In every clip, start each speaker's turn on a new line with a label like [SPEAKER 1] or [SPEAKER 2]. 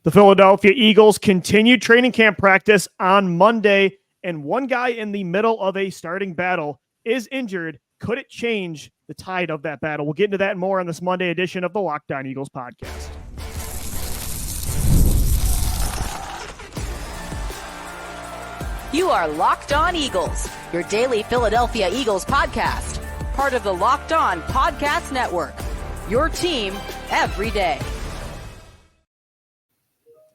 [SPEAKER 1] The Philadelphia Eagles continued training camp practice on Monday, and one guy in the middle of a starting battle is injured. Could it change the tide of that battle? We'll get into that and more on this Monday edition of the Locked On Eagles podcast.
[SPEAKER 2] You are Locked On Eagles, your daily Philadelphia Eagles podcast, part of the Locked On Podcast Network, your team every day.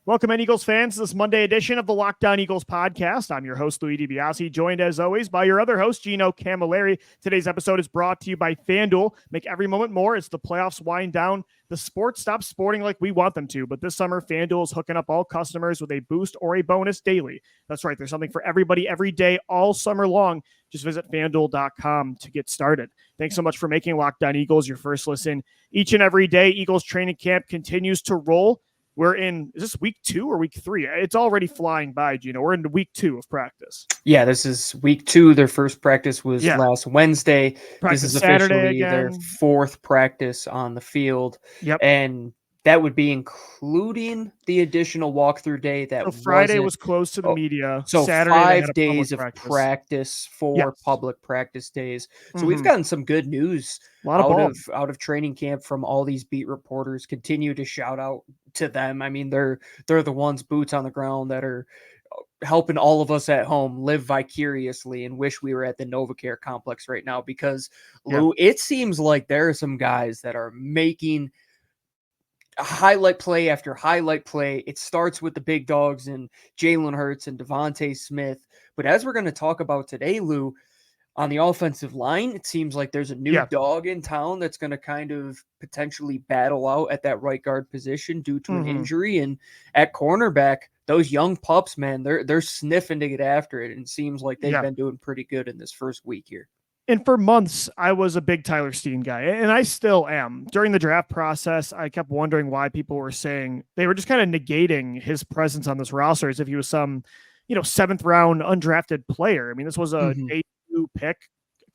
[SPEAKER 1] Welcome in, Eagles fans, to this Monday edition of the Locked On Eagles podcast. I'm your host, Louis DiBiase, joined as always by your other host, Gino Camilleri. Today's episode is brought to you by FanDuel. Make every moment more as the playoffs wind down. The sports stop sporting like we want them to, but this summer, FanDuel is hooking up all customers with a boost or a bonus daily. That's right, there's something for everybody every day, all summer long. Just visit FanDuel.com to get started. Thanks so much for making Locked On Eagles your first listen each and every day. Eagles training camp continues to roll. We're in, is this week 2 or week 3? It's already flying by, Gino. We're into week 2 of practice.
[SPEAKER 3] Yeah, this is week 2. Their first practice was last Wednesday.
[SPEAKER 1] Practice
[SPEAKER 3] this is
[SPEAKER 1] Saturday
[SPEAKER 3] officially
[SPEAKER 1] again.
[SPEAKER 3] Their 4th practice on the field.
[SPEAKER 1] Yep.
[SPEAKER 3] And that would be including the additional walkthrough day. That
[SPEAKER 1] so Friday was closed to the media.
[SPEAKER 3] So
[SPEAKER 1] Saturday,
[SPEAKER 3] 5 days of practice, 4 public practice days. So we've gotten some good news out of training camp from all these beat reporters. Continue to shout out to them. I mean, they're the ones boots on the ground that are helping all of us at home live vicariously and wish we were at the NovaCare complex right now, because Lou, it seems like there are some guys that are making highlight play after highlight play. It starts with the big dogs and Jalen Hurts and Devontae Smith. But as we're going to talk about today, Lou, on the offensive line, it seems like there's a new dog in town that's going to kind of potentially battle out at that right guard position due to an injury. And at cornerback, those young pups, man, they're sniffing to get after it. And it seems like they've been doing pretty good in this first week here.
[SPEAKER 1] And for months, I was a big Tyler Steen guy, and I still am. During the draft process, I kept wondering why people were saying they were just kind of negating his presence on this roster as if he was some, 7th round undrafted player. I mean, this was a day 2 pick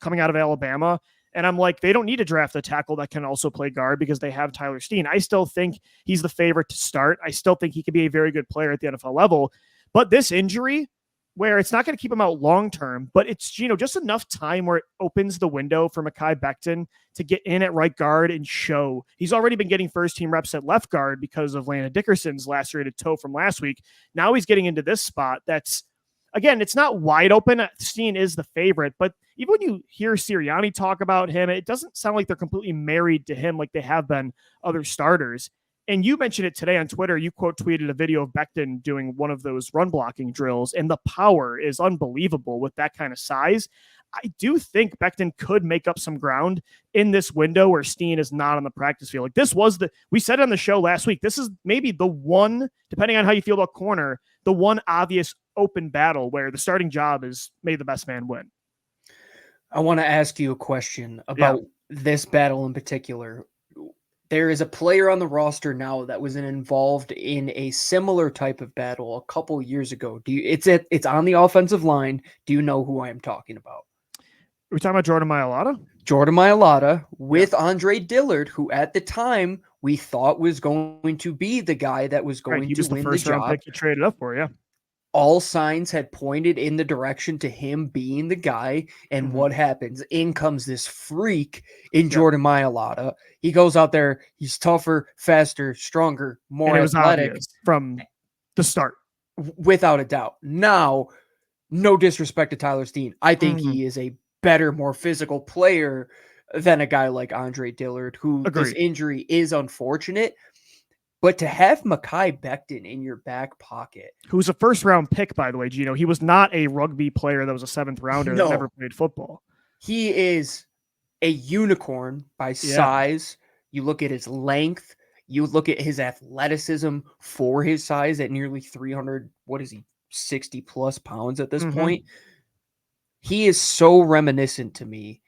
[SPEAKER 1] coming out of Alabama. And I'm like, they don't need to draft a tackle that can also play guard because they have Tyler Steen. I still think he's the favorite to start. I still think he could be a very good player at the NFL level. But this injury, where it's not going to keep him out long-term, but it's, just enough time where it opens the window for Mekhi Becton to get in at right guard and show. He's already been getting first-team reps at left guard because of Landon Dickerson's lacerated toe from last week. Now he's getting into this spot that's, again, it's not wide open. Steen is the favorite, but even when you hear Sirianni talk about him, it doesn't sound like they're completely married to him like they have been other starters. And you mentioned it today on Twitter. You quote tweeted a video of Becton doing one of those run blocking drills, and the power is unbelievable with that kind of size. I do think Becton could make up some ground in this window where Steen is not on the practice field. Like this was we said on the show last week, this is maybe the one, depending on how you feel about corner, the one obvious open battle where the starting job is may the best man win.
[SPEAKER 3] I want to ask you a question about this battle in particular. There is a player on the roster now that was involved in a similar type of battle a couple years ago. It's on the offensive line. Do you know who I am talking about?
[SPEAKER 1] Are we talking about Jordan Mailata?
[SPEAKER 3] Jordan Mailata with Andre Dillard, who at the time we thought was going to be the guy that was going to win the
[SPEAKER 1] first round
[SPEAKER 3] job.
[SPEAKER 1] Pick you traded up for,
[SPEAKER 3] All signs had pointed in the direction to him being the guy. And what happens? In comes this freak in Jordan Mailata. He goes out there. He's tougher, faster, stronger, more athletic
[SPEAKER 1] from the start.
[SPEAKER 3] Without a doubt. Now, no disrespect to Tyler Steen. I think he is a better, more physical player than a guy like Andre Dillard, who this injury is unfortunate. But to have Mekhi Becton in your back pocket,
[SPEAKER 1] who's a first-round pick, by the way, Gino, he was not a rugby player that was a 7th rounder that never played football.
[SPEAKER 3] He is a unicorn by size. You look at his length. You look at his athleticism for his size at nearly 300. What is he? 60-plus pounds at this point. He is so reminiscent to me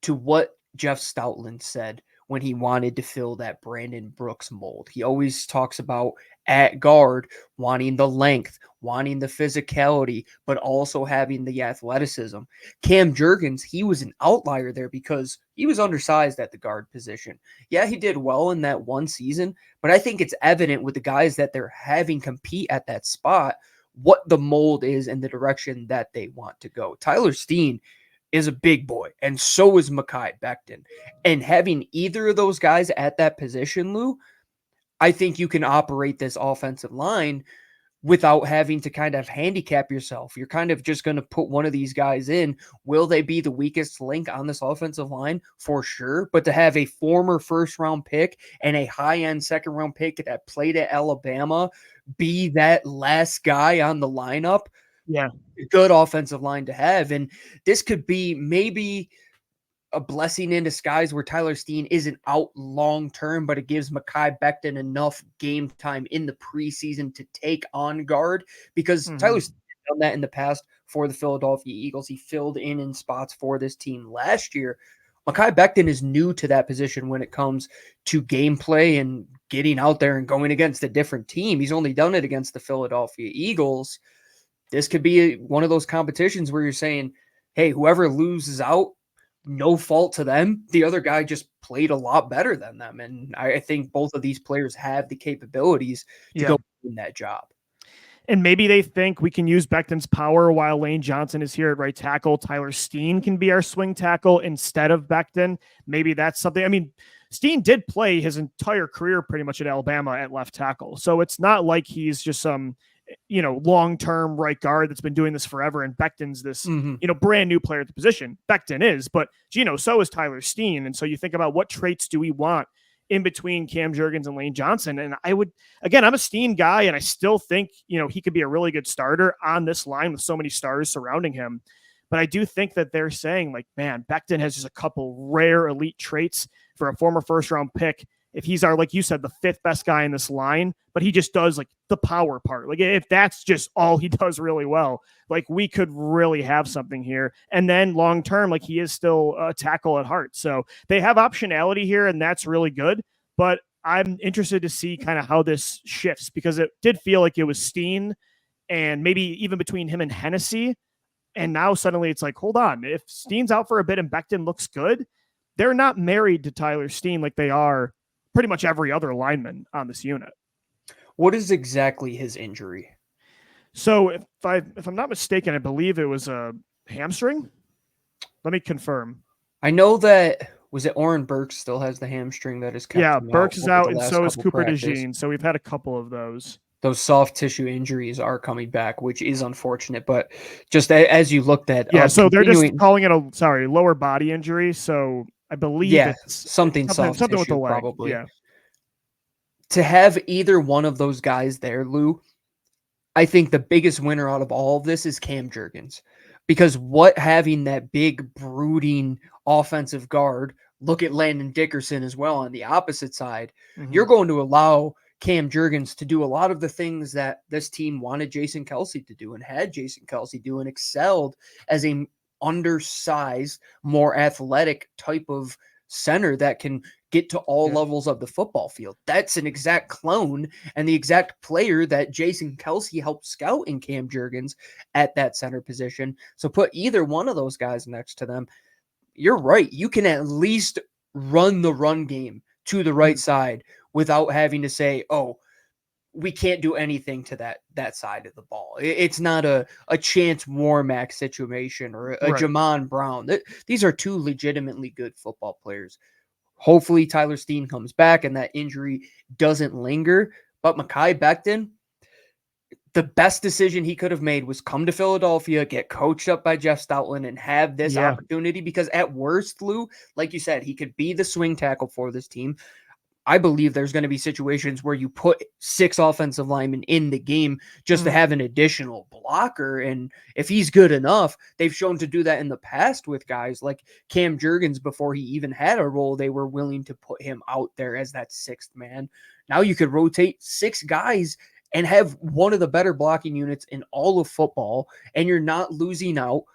[SPEAKER 3] to what Jeff Stoutland said when he wanted to fill that Brandon Brooks mold. He always talks about at guard wanting the length, wanting the physicality, but also having the athleticism. Cam Jurgens, he was an outlier there because he was undersized at the guard position. Yeah, he did well in that one season, but I think it's evident with the guys that they're having compete at that spot what the mold is and the direction that they want to go. Tyler Steen is a big boy, and so is Mekhi Becton. And having either of those guys at that position, Lou, I think you can operate this offensive line without having to kind of handicap yourself. You're kind of just going to put one of these guys in. Will they be the weakest link on this offensive line? For sure. But to have a former first-round pick and a high-end second-round pick that played at Alabama be that last guy on the lineup, good offensive line to have. And this could be maybe a blessing in disguise where Tyler Steen isn't out long term, but it gives Mekhi Becton enough game time in the preseason to take on guard because Tyler Steen has done that in the past for the Philadelphia Eagles. He filled in spots for this team last year. Mekhi Becton is new to that position when it comes to gameplay and getting out there and going against a different team. He's only done it against the Philadelphia Eagles. This could be one of those competitions where you're saying, hey, whoever loses out, no fault to them. The other guy just played a lot better than them. And I think both of these players have the capabilities to go in that job.
[SPEAKER 1] And maybe they think we can use Becton's power while Lane Johnson is here at right tackle. Tyler Steen can be our swing tackle instead of Becton. Maybe that's something. I mean, Steen did play his entire career pretty much at Alabama at left tackle. So it's not like he's just some long-term right guard that's been doing this forever. And Becton's this, brand new player at the position. Becton is, but so is Tyler Steen. And so you think about what traits do we want in between Cam Jurgens and Lane Johnson. And I'm a Steen guy, and I still think, he could be a really good starter on this line with so many stars surrounding him. But I do think that they're saying, like, man, Becton has just a couple rare elite traits for a former first-round pick. If he's our, like you said, the fifth best guy in this line, but he just does like the power part. Like if that's just all he does really well, like we could really have something here. And then long-term, like he is still a tackle at heart. So they have optionality here, and that's really good. But I'm interested to see kind of how this shifts, because it did feel like it was Steen and maybe even between him and Hennessy. And now suddenly it's like, hold on, if Steen's out for a bit and Becton looks good, they're not married to Tyler Steen like they are pretty much every other lineman on this unit.
[SPEAKER 3] What is exactly his injury?
[SPEAKER 1] So if I'm not mistaken, I believe it was a hamstring. Let me confirm.
[SPEAKER 3] I know that, was it Oren Burks still has the hamstring that is kept him out?
[SPEAKER 1] Burks is out, and so is Cooper DeJean. So we've had a couple of those.
[SPEAKER 3] Those soft tissue injuries are coming back, which is unfortunate. But just as you looked at,
[SPEAKER 1] so they're just calling it a lower body injury. So I believe it's
[SPEAKER 3] something soft
[SPEAKER 1] something
[SPEAKER 3] tissue,
[SPEAKER 1] with the leg.
[SPEAKER 3] Probably. Yeah. To have either one of those guys there, Lou, I think the biggest winner out of all of this is Cam Jurgens, because what having that big brooding offensive guard, look at Landon Dickerson as well on the opposite side, you're going to allow Cam Jurgens to do a lot of the things that this team wanted Jason Kelce to do and had Jason Kelce do and excelled as a undersized, more athletic type of center that can get to all levels of the football field. That's an exact clone and the exact player that Jason Kelce helped scout in Cam Jurgens at that center position. So put either one of those guys next to them. You're right. You can at least run the run game to the right side without having to say, oh, we can't do anything to that side of the ball. It's not a Chance Warmack situation or a Jamon Brown. These are two legitimately good football players. Hopefully Tyler Steen comes back and that injury doesn't linger. But Mekhi Becton, the best decision he could have made was come to Philadelphia, get coached up by Jeff Stoutland, and have this opportunity. Because at worst, Lou, like you said, he could be the swing tackle for this team. I believe there's going to be situations where you put 6 offensive linemen in the game just to have an additional blocker. And if he's good enough, they've shown to do that in the past with guys like Cam Jurgens. Before he even had a role, they were willing to put him out there as that 6th man. Now you could rotate 6 guys and have one of the better blocking units in all of football, and you're not losing out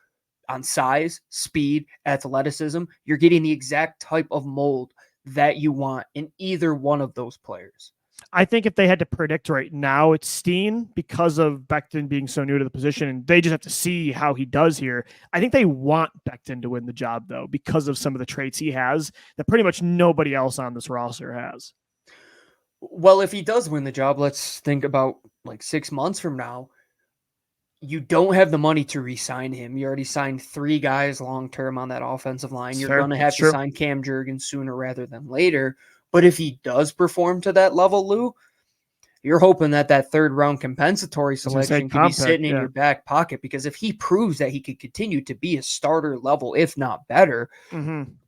[SPEAKER 3] on size, speed, athleticism. You're getting the exact type of mold that you want in either one of those players?
[SPEAKER 1] I think if they had to predict right now, it's Steen because of Becton being so new to the position, and they just have to see how he does here. I think they want Becton to win the job, though, because of some of the traits he has that pretty much nobody else on this roster has.
[SPEAKER 3] Well, if he does win the job, let's think about like 6 months from now. You don't have the money to re-sign him. You already signed 3 guys long-term on that offensive line. You're going to have to sign Cam Jurgens sooner rather than later. But if he does perform to that level, Lou, you're hoping that 3rd-round compensatory selection can be sitting in your back pocket, because if he proves that he could continue to be a starter level, if not better,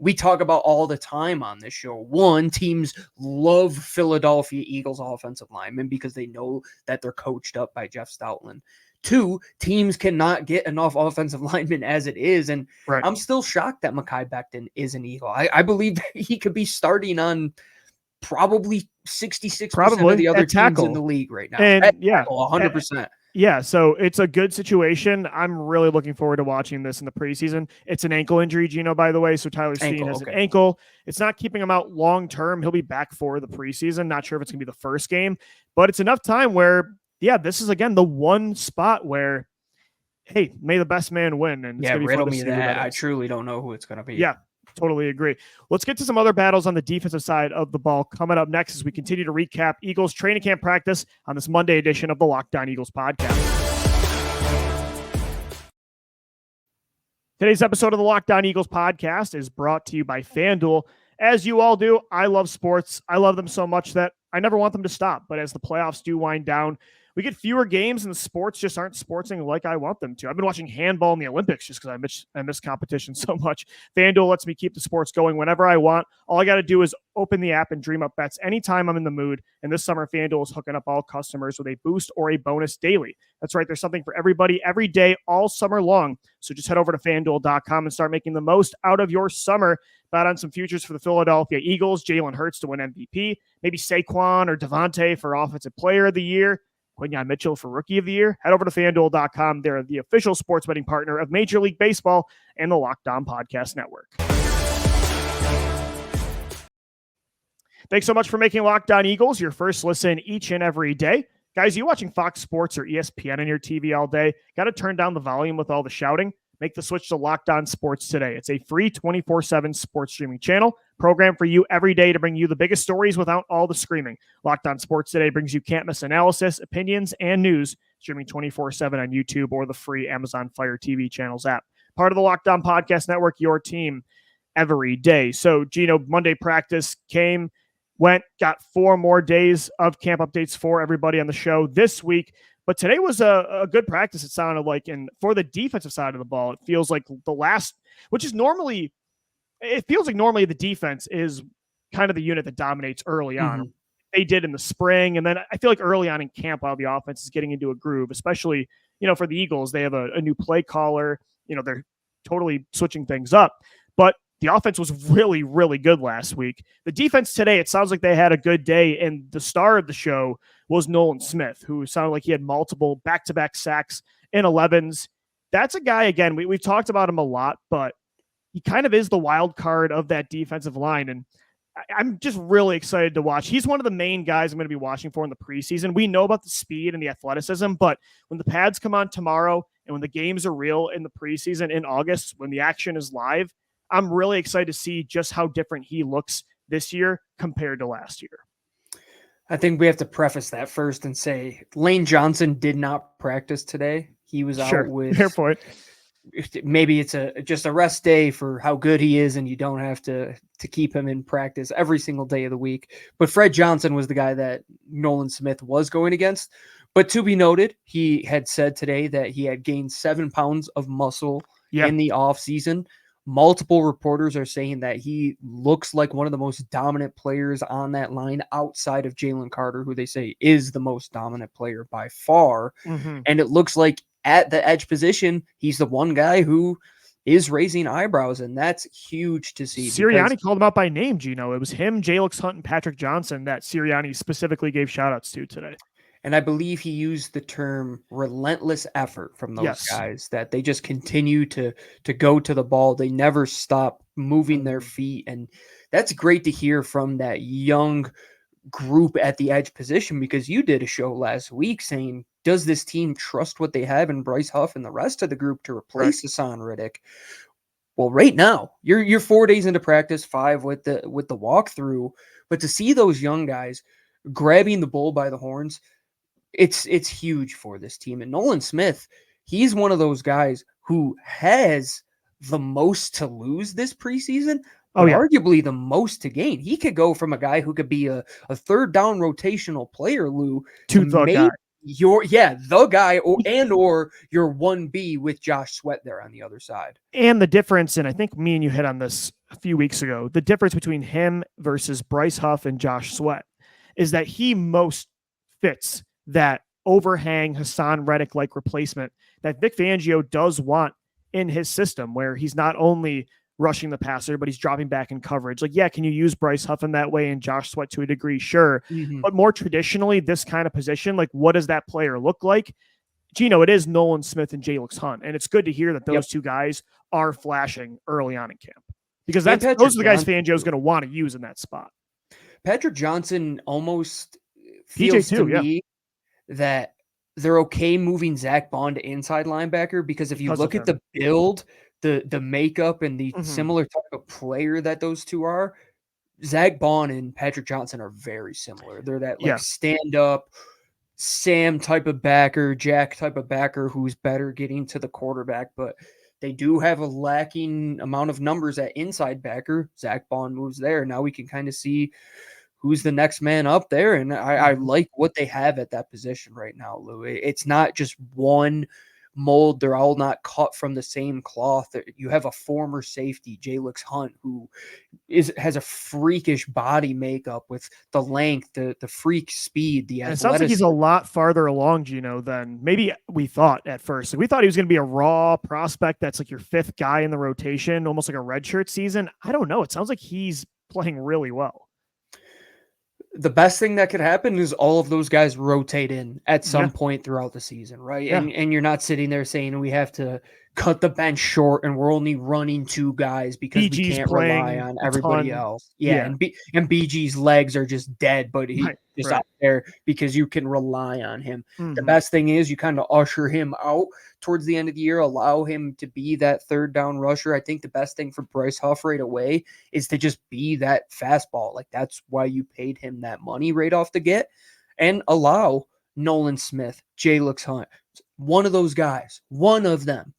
[SPEAKER 3] we talk about all the time on this show. One, teams love Philadelphia Eagles offensive linemen because they know that they're coached up by Jeff Stoutland. 2, teams cannot get enough offensive linemen as it is. And I'm still shocked that Mekhi Becton is an Eagle. I believe that he could be starting on probably 66% of the other teams in the league right now.
[SPEAKER 1] And
[SPEAKER 3] tackle, 100%.
[SPEAKER 1] Yeah, so it's a good situation. I'm really looking forward to watching this in the preseason. It's an ankle injury, Gino, by the way. So Tyler Steen has an ankle. It's not keeping him out long term. He'll be back for the preseason. Not sure if it's going to be the first game, but it's enough time where, this is, again, the one spot where, hey, may the best man win. And
[SPEAKER 3] riddle me that. I truly don't know who it's going to be.
[SPEAKER 1] Yeah, totally agree. Let's get to some other battles on the defensive side of the ball coming up next as we continue to recap Eagles training camp practice on this Monday edition of the Locked On Eagles podcast. Today's episode of the Locked On Eagles podcast is brought to you by FanDuel. As you all do, I love sports. I love them so much that I never want them to stop. But as the playoffs do wind down, we get fewer games and the sports just aren't sportsing like I want them to. I've been watching handball in the Olympics just because I miss competition so much. FanDuel lets me keep the sports going whenever I want. All I got to do is open the app and dream up bets anytime I'm in the mood. And this summer, FanDuel is hooking up all customers with a boost or a bonus daily. That's right. There's something for everybody every day, all summer long. So just head over to FanDuel.com and start making the most out of your summer. Bet on some futures for the Philadelphia Eagles, Jalen Hurts to win MVP, maybe Saquon or Devontae for Offensive Player of the Year, Quinyon Mitchell for Rookie of the Year. Head over to FanDuel.com. They're the official sports betting partner of Major League Baseball and the Locked On Podcast Network. Thanks so much for making Locked On Eagles your first listen each and every day. Guys, you watching Fox Sports or ESPN on your TV all day? Got to turn down the volume with all the shouting? Make the switch to Locked On Sports today. It's a free 24/7 sports streaming channel programmed for you every day to bring you the biggest stories without all the screaming. Locked On Sports today brings you can't-miss analysis, opinions, and news, streaming 24/7 on YouTube or the free Amazon Fire TV channels app. Part of the Locked On Podcast Network, your team every day. So, Gino, Monday practice came, went, got 4 more days of camp updates for everybody on the show this week. But today was a good practice, it sounded like. And for the defensive side of the ball, it feels like the last, which is normally, it feels like normally the defense is kind of the unit that dominates early on. They did in the spring. And then I feel like early on in camp, while the offense is getting into a groove, especially, for the Eagles, they have a new play caller. They're totally switching things up. But the offense was really, really good last week. The defense today, it sounds like they had a good day. And the star of the show was Nolan Smith, who sounded like he had multiple back-to-back sacks in 11s. That's a guy, again, we've talked about him a lot, but he kind of is the wild card of that defensive line. And I'm just really excited to watch. He's one of the main guys I'm going to be watching for in the preseason. We know about the speed and the athleticism, but when the pads come on tomorrow and when the games are real in the preseason in August, when the action is live, I'm really excited to see just how different he looks this year compared to last year.
[SPEAKER 3] I think we have to preface that first and say Lane Johnson did not practice today. He was out with
[SPEAKER 1] fair point.
[SPEAKER 3] Maybe it's just a rest day for how good he is, and you don't have to keep him in practice every single day of the week. But Fred Johnson was the guy that Nolan Smith was going against. But to be noted, he had said today that he had gained 7 pounds of muscle in the offseason. Multiple reporters are saying that he looks like one of the most dominant players on that line outside of Jalen Carter, who they say is the most dominant player by far. And it looks like at the edge position, he's the one guy who is raising eyebrows, and that's huge to see.
[SPEAKER 1] Sirianni called him out by name, Gino. It was him, Jalix Hunt, and Patrick Johnson that Sirianni specifically gave shout-outs to today.
[SPEAKER 3] And I believe he used the term relentless effort from those guys, that they just continue to go to the ball. They never stop moving their feet. And that's great to hear from that young group at the edge position, because you did a show last week saying, does this team trust what they have in Bryce Huff and the rest of the group to replace Hassan Reddick? Well, right now you're 4 days into practice, 5 with the walkthrough, but to see those young guys grabbing the bull by the horns, it's huge for this team. And Nolan Smith, he's one of those guys who has the most to lose this preseason, but arguably the most to gain. He could go from a guy who could be a third down rotational player, Lou,
[SPEAKER 1] to the guy.
[SPEAKER 3] The guy, or your 1B with Josh Sweat there on the other side.
[SPEAKER 1] And the difference, and I think me and you hit on this a few weeks ago, the difference between him versus Bryce Huff and Josh Sweat is that he most fits that overhang Hassan Reddick-like replacement that Vic Fangio does want in his system, where he's not only rushing the passer, but he's dropping back in coverage. Like, yeah, can you use Bryce Huff in that way and Josh Sweat to a degree? Sure. Mm-hmm. But more traditionally, this kind of position, like, what does that player look like? Gino, it is Nolan Smith and Jalix Hunt. And it's good to hear that those two guys are flashing early on in camp, because those are the guys Fangio is going to want to use in that spot.
[SPEAKER 3] Patrick Johnson almost feels to me that they're okay moving Zach Bond to inside linebacker, because if you look at the build, the makeup and the similar type of player that those two are, Zach Bond and Patrick Johnson are very similar. They're that stand up Sam type of backer, Jack type of backer who's better getting to the quarterback, but they do have a lacking amount of numbers at inside backer. Zach Bond moves there. Now we can kind of see who's the next man up there. And I like what they have at that position right now, Lou. It's not just one mold. They're all not cut from the same cloth. You have a former safety, Jalix Hunt, who has a freakish body makeup with the length, the freak speed, the athleticism.
[SPEAKER 1] It sounds like he's a lot farther along, Gino, than maybe we thought at first. Like, we thought he was going to be a raw prospect that's like your 5th guy in the rotation, almost like a redshirt season. I don't know. It sounds like he's playing really well.
[SPEAKER 3] The best thing that could happen is all of those guys rotate in at some point throughout the season, right? Yeah. And you're not sitting there saying we have to cut the bench short and we're only running 2 guys because BG's we can't rely on everybody else. Yeah. And BG's legs are just dead, but he's just out there because you can rely on him. Mm-hmm. The best thing is you kind of usher him out towards the end of the year, allow him to be that third down rusher. I think the best thing for Bryce Huff right away is to just be that fastball. Like, that's why you paid him that money right off the get, and allow Nolan Smith, Jalix Hunt, one of those guys, one of them,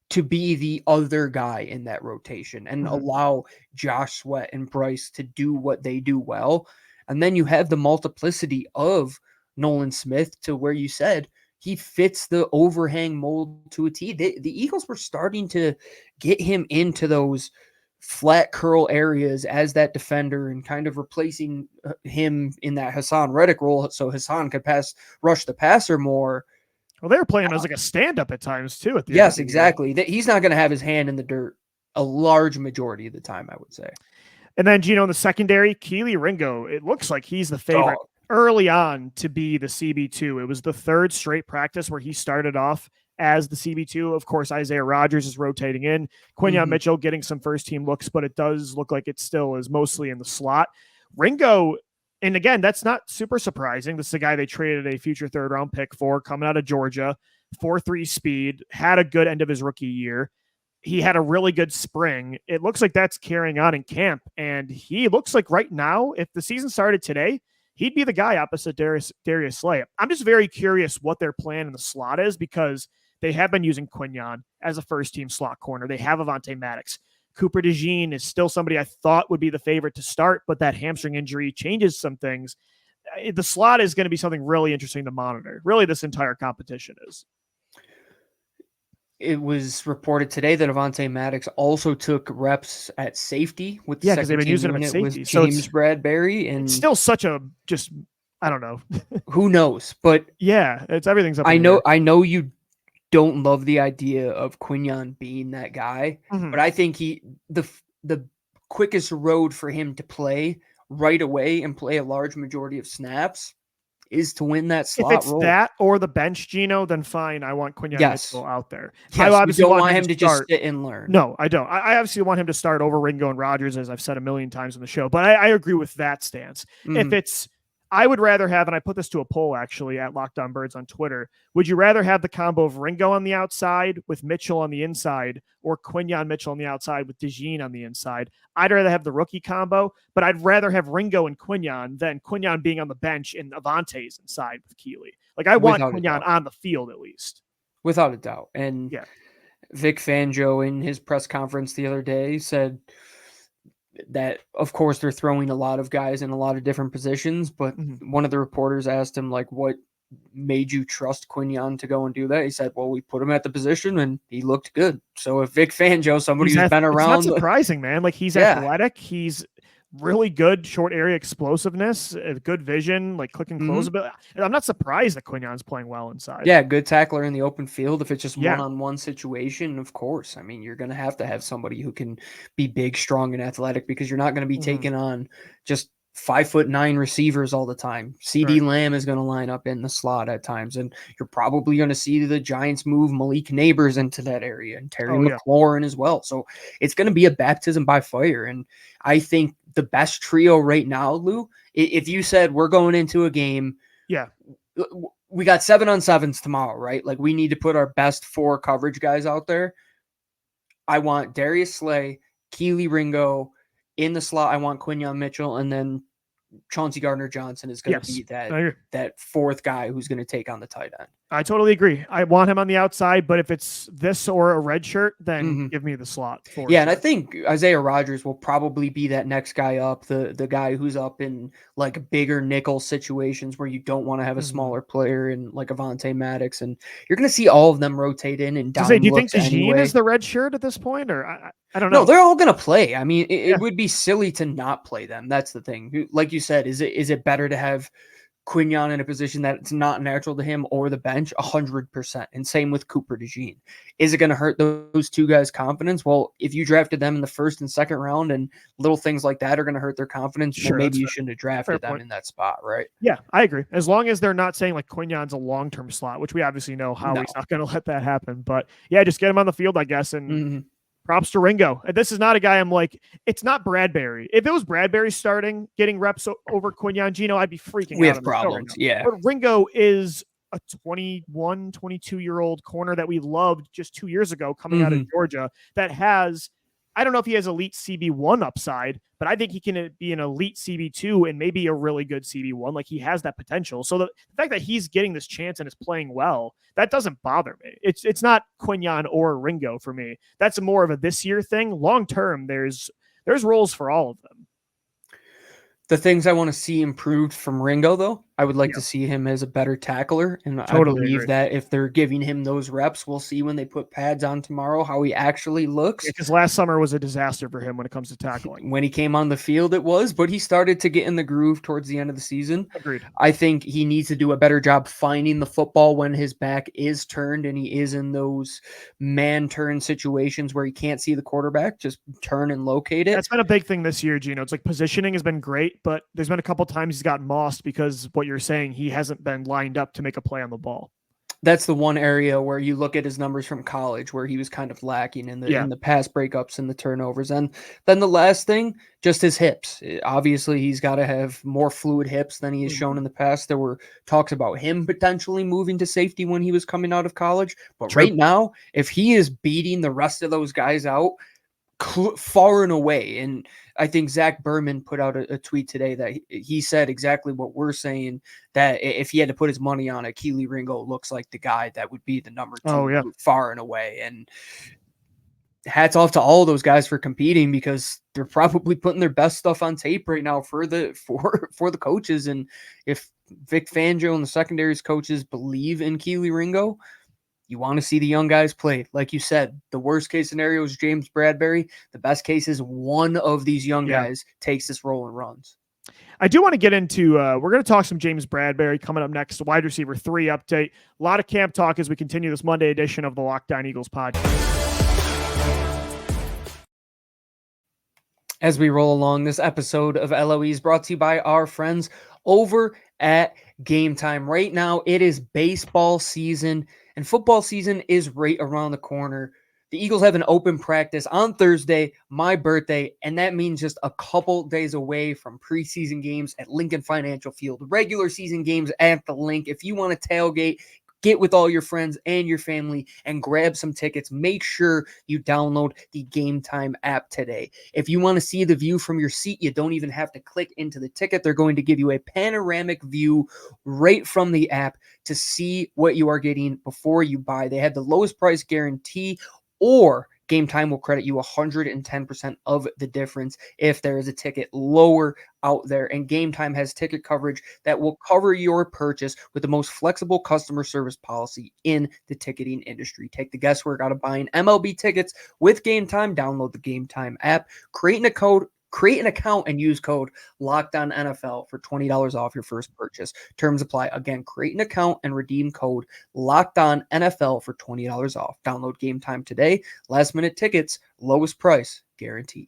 [SPEAKER 3] to be the other guy in that rotation, and allow Josh Sweat and Bryce to do what they do well. And then you have the multiplicity of Nolan Smith to where you said he fits the overhang mold to a T. The Eagles were starting to get him into those flat curl areas as that defender and kind of replacing him in that Hassan Reddick role so Hassan could rush the passer more.
[SPEAKER 1] Well, they were playing as like a stand-up at times too. At the
[SPEAKER 3] yes, exactly. He's not going to have his hand in the dirt a large majority of the time, I would say.
[SPEAKER 1] And then, Gino, in the secondary, Kelee Ringo, it looks like he's the favorite early on to be the CB2. It was the 3rd straight practice where he started off as the CB2. Of course, Isaiah Rodgers is rotating in. Quinyon Mitchell getting some first-team looks, but it does look like it still is mostly in the slot. Ringo, and again, that's not super surprising. This is a guy they traded a future 3rd-round pick for, coming out of Georgia, 4.3 speed, had a good end of his rookie year. He had a really good spring. It looks like that's carrying on in camp, and he looks like right now, if the season started today, he'd be the guy opposite Darius Slay. I'm just very curious what their plan in the slot is, because they have been using Quinyon as a first-team slot corner. They have Avonte Maddox. Cooper DeJean is still somebody I thought would be the favorite to start, but that hamstring injury changes some things. The slot is going to be something really interesting to monitor. Really, this entire competition is.
[SPEAKER 3] It was reported today that Avonte Maddox also took reps at safety with
[SPEAKER 1] because they've been using him at safety.
[SPEAKER 3] James Bradberry, and
[SPEAKER 1] it's still such a I don't know.
[SPEAKER 3] Who knows? But
[SPEAKER 1] yeah, everything's up.
[SPEAKER 3] I know you don't love the idea of Quinyon being that guy, but I think the quickest road for him to play right away and play a large majority of snaps is to win that slot
[SPEAKER 1] if it's
[SPEAKER 3] role.
[SPEAKER 1] that or the bench, Gino, then fine. I want Quinyon Mitchell out there.
[SPEAKER 3] Yes, I obviously don't want him to just sit and learn.
[SPEAKER 1] No, I don't. I obviously want him to start over Ringo and Rodgers, as I've said a million times in the show. But I agree with that stance. If it's, I would rather have, and I put this to a poll actually at Locked On Birds on Twitter. Would you rather have the combo of Ringo on the outside with Mitchell on the inside, or Quinyon Mitchell on the outside with DeJean on the inside? I'd rather have the rookie combo, but I'd rather have Ringo and Quinyon than Quinyon being on the bench and Avonte's inside with Kelee. Like, I want Quinyon on the field at least.
[SPEAKER 3] Without a doubt. And Vic Fangio in his press conference the other day said that, of course, they're throwing a lot of guys in a lot of different positions, but one of the reporters asked him, like, what made you trust Quinyon to go and do that? He said, well, we put him at the position and he looked good. So if Vic Fangio, somebody who's been around,
[SPEAKER 1] it's not surprising, man. Like, he's athletic. He's really good short area explosiveness, good vision, like click and close a bit. I'm not surprised that Quinyon's playing well inside.
[SPEAKER 3] Yeah, good tackler in the open field. If it's just one-on-one situation, of course. I mean, you're going to have somebody who can be big, strong, and athletic, because you're not going to be taking on just 5'9" receivers all the time. CD Lamb is going to line up in the slot at times, and you're probably going to see the Giants move Malik Neighbors into that area and Terry McLaurin as well. So it's going to be a baptism by fire. And I think the best trio right now, Lou, if you said we're going into a game, we got 7-on-7s tomorrow, right? Like, we need to put our best 4 coverage guys out there. I want Darius Slay, Kelee Ringo in the slot. I want Quinyon Mitchell, and then Chauncey Gardner-Johnson is going to be that 4th guy who's going to take on the tight end.
[SPEAKER 1] I totally agree. I want him on the outside, but if it's this or a red shirt, then give me the slot.
[SPEAKER 3] And I think Isaiah Rodgers will probably be that next guy up, the guy who's up in like bigger nickel situations where you don't want to have a smaller player, in like Avonte Maddox, and you're going to see all of them rotate in and down.
[SPEAKER 1] Do you think DeJean is the red shirt at this point, or I don't know?
[SPEAKER 3] No, they're all going to play. I mean, it would be silly to not play them. That's the thing. Like you said, is it better to have Quinyon in a position that's not natural to him or the bench? 100%. And same with Cooper DeJean. Is it going to hurt those 2 guys' confidence? Well, if you drafted them in the 1st and 2nd round and little things like that are going to hurt their confidence, then maybe you shouldn't have drafted them in that spot, right?
[SPEAKER 1] Yeah, I agree. As long as they're not saying like Quinyon's a long-term slot, which we obviously know Howie's not going to let that happen. But yeah, just get him on the field, I guess. And props to Ringo. This is not a guy I'm like, it's not Bradberry. If it was Bradberry starting, getting reps over Quinyon, Gino, I'd be freaking out.
[SPEAKER 3] We have problems. Yeah.
[SPEAKER 1] But Ringo is a 21, 22-year-old corner that we loved just 2 years ago coming out of Georgia that has, I don't know if he has elite CB1 upside, but I think he can be an elite CB2 and maybe a really good CB1. Like, he has that potential. So the fact that he's getting this chance and is playing well, that doesn't bother me. It's not Quinyon or Ringo for me. That's more of a this year thing. Long term, there's roles for all of them.
[SPEAKER 3] The things I want to see improved from Ringo, though, I would like to see him as a better tackler. And I believe that if they're giving him those reps, we'll see when they put pads on tomorrow how he actually looks.
[SPEAKER 1] Because last summer was a disaster for him when it comes to tackling.
[SPEAKER 3] When he came on the field, it was, but he started to get in the groove towards the end of the season.
[SPEAKER 1] Agreed.
[SPEAKER 3] I think he needs to do a better job finding the football when his back is turned and he is in those man turn situations where he can't see the quarterback. Just turn and locate it.
[SPEAKER 1] That's been a big thing this year, Gino. It's like positioning has been great, but there's been a couple times he's got mossed because what you're saying, he hasn't been lined up to make a play on the ball.
[SPEAKER 3] That's the one area where you look at his numbers from college where he was kind of lacking in the pass breakups and the turnovers. And then the last thing, just his hips. Obviously, he's got to have more fluid hips than he has shown in the past. There were talks about him potentially moving to safety when he was coming out of college. But right now, if he is beating the rest of those guys out far and away, and I think Zach Berman put out a tweet today that he said exactly what we're saying, that if he had to put his money on it, Kelee Ringo looks like the guy that would be the number 2 far and away. And hats off to all of those guys for competing, because they're probably putting their best stuff on tape right now for the coaches. And if Vic Fangio and the secondaries coaches believe in Kelee Ringo, you want to see the young guys play. Like you said, the worst case scenario is James Bradberry. The best case is one of these young guys takes this role and runs.
[SPEAKER 1] I do want to get into, we're going to talk some James Bradberry coming up next, the wide receiver 3 update. A lot of camp talk as we continue this Monday edition of the Locked On Eagles podcast. As we roll along, this episode of LOE is brought to you by our friends over
[SPEAKER 3] at Game Time. Right now, it is baseball season, and football season is right around the corner. The Eagles have an open practice on Thursday, my birthday, and that means just a couple days away from preseason games at Lincoln Financial Field, regular season games at the Link. If you want to tailgate, get with all your friends and your family and grab some tickets. Make sure you download the Game Time app today. If you want to see the view from your seat, you don't even have to click into the ticket. They're going to give you a panoramic view right from the app to see what you are getting before you buy. They have the lowest price guarantee, or Game Time will credit you 110% of the difference if there is a ticket lower out there. And Game Time has ticket coverage that will cover your purchase with the most flexible customer service policy in the ticketing industry. Take the guesswork out of buying MLB tickets with Game Time. Download the Game Time app, create an account and use code LOCKEDONNFL for $20 off your first purchase. Terms apply. Again, create an account and redeem code LOCKEDONNFL for $20 off. Download Game Time today. Last minute tickets, lowest price guaranteed.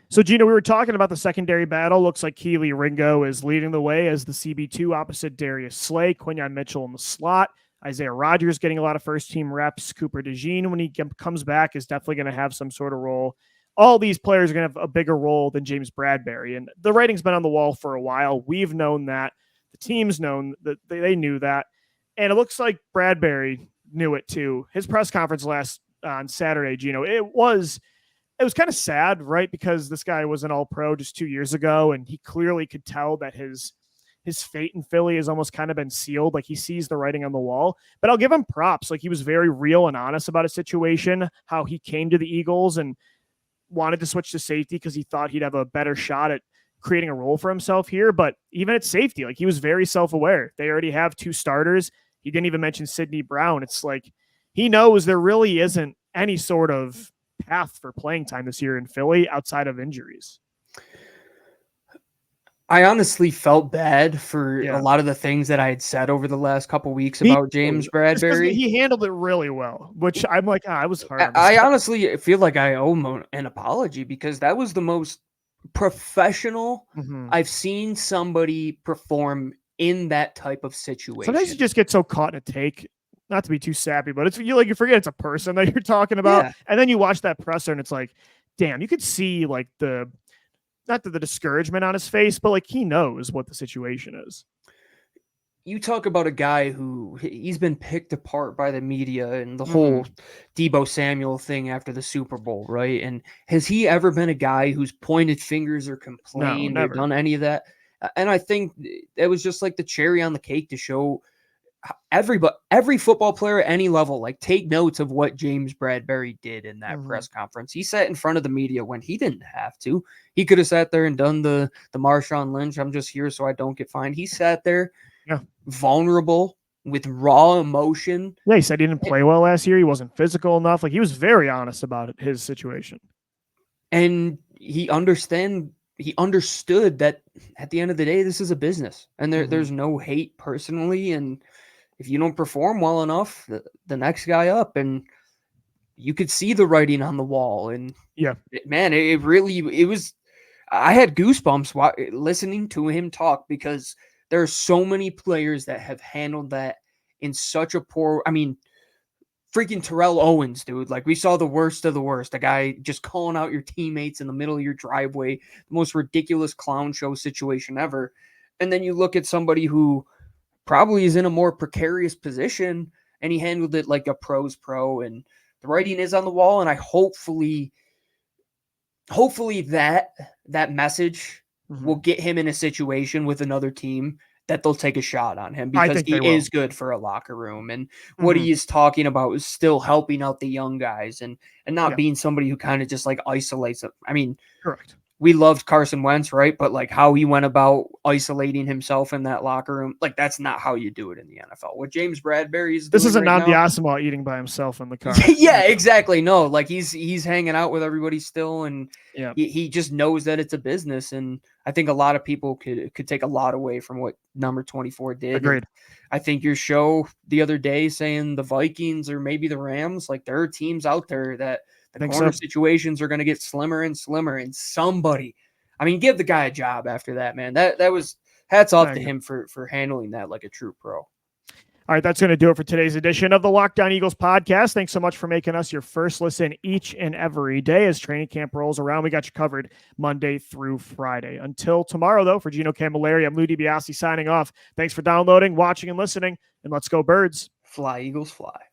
[SPEAKER 1] So, Gino, we were talking about the secondary battle. Looks like Kelee Ringo is leading the way as the CB2 opposite Darius Slay, Quinyon Mitchell in the slot. Isaiah Rodgers getting a lot of first-team reps. Cooper DeJean, when he comes back, is definitely going to have some sort of role. All these players are going to have a bigger role than James Bradberry. And the writing's been on the wall for a while. We've known that. The team's known that. They knew that. And it looks like Bradberry knew it too. His press conference on Saturday, Gino, it was kind of sad, right? Because this guy was an all-pro just 2 years ago, and he clearly could tell that his fate in Philly has almost kind of been sealed. Like, he sees the writing on the wall. But I'll give him props. Like, he was very real and honest about his situation, how he came to the Eagles and wanted to switch to safety because he thought he'd have a better shot at creating a role for himself here. But even at safety, like, he was very self-aware. They already have 2 starters. He didn't even mention Sidney Brown. It's like he knows there really isn't any sort of path for playing time this year in Philly outside of injuries.
[SPEAKER 3] I honestly felt bad for a lot of the things that I had said over the last couple weeks about James Bradberry.
[SPEAKER 1] He handled it really well, which I'm like, I was hard.
[SPEAKER 3] I honestly feel like I owe him an apology because that was the most professional I've seen somebody perform in that type of situation.
[SPEAKER 1] Sometimes you just get so caught in a take, not to be too sappy, but you forget it's a person that you're talking about. And then you watch that presser and it's like, damn, you could see like not the discouragement on his face, but like he knows what the situation is.
[SPEAKER 3] You talk about a guy who he's been picked apart by the media and the whole Deebo Samuel thing after the Super Bowl, right? And has he ever been a guy who's pointed fingers or complained or done any of that? And I think it was just like the cherry on the cake to show every football player at any level, like, take notes of what James Bradberry did in that press conference. He sat in front of the media when he didn't have to. He could have sat there and done the Marshawn Lynch, I'm just here so I don't get fined. He sat there vulnerable with raw emotion.
[SPEAKER 1] Yeah, he said he didn't play well last year. He wasn't physical enough. Like, he was very honest about his situation.
[SPEAKER 3] And he understood that at the end of the day, this is a business and there's no hate personally. And if you don't perform well enough, the next guy up, and you could see the writing on the wall. And man, it was, I had goosebumps listening to him talk because there are so many players that have handled that in such a poor, freaking Terrell Owens, dude. Like, we saw the worst of the worst, a guy just calling out your teammates in the middle of your driveway, the most ridiculous clown show situation ever. And then you look at somebody who probably is in a more precarious position, and he handled it like a pro's pro, and the writing is on the wall. And I hopefully that message will get him in a situation with another team that they'll take a shot on him, because he is good for a locker room. And what he is talking about is still helping out the young guys and not being somebody who kind of just like isolates them.
[SPEAKER 1] Correct.
[SPEAKER 3] We loved Carson Wentz, right? But like how he went about isolating himself in that locker room, like that's not how you do it in the NFL. What James Bradberry is doing
[SPEAKER 1] this isn't
[SPEAKER 3] right
[SPEAKER 1] Nnamdi Asomugha eating by himself in the car.
[SPEAKER 3] Yeah, exactly. No, like he's hanging out with everybody still, and he just knows that it's a business. And I think a lot of people could take a lot away from what number 24 did.
[SPEAKER 1] Agreed.
[SPEAKER 3] I think your show the other day saying the Vikings or maybe the Rams, like there are teams out there that the corner situations are going to get slimmer and slimmer, and somebody, I mean, give the guy a job after that, man. That was hats off to him for handling that like a true pro.
[SPEAKER 1] All right, that's going to do it for today's edition of the Locked On Eagles podcast. Thanks so much for making us your first listen each and every day as training camp rolls around. We got you covered Monday through Friday. Until tomorrow, though, for Gino Camilleri, I'm Lou DiBiase signing off. Thanks for downloading, watching, and listening, and let's go Birds.
[SPEAKER 3] Fly, Eagles, fly.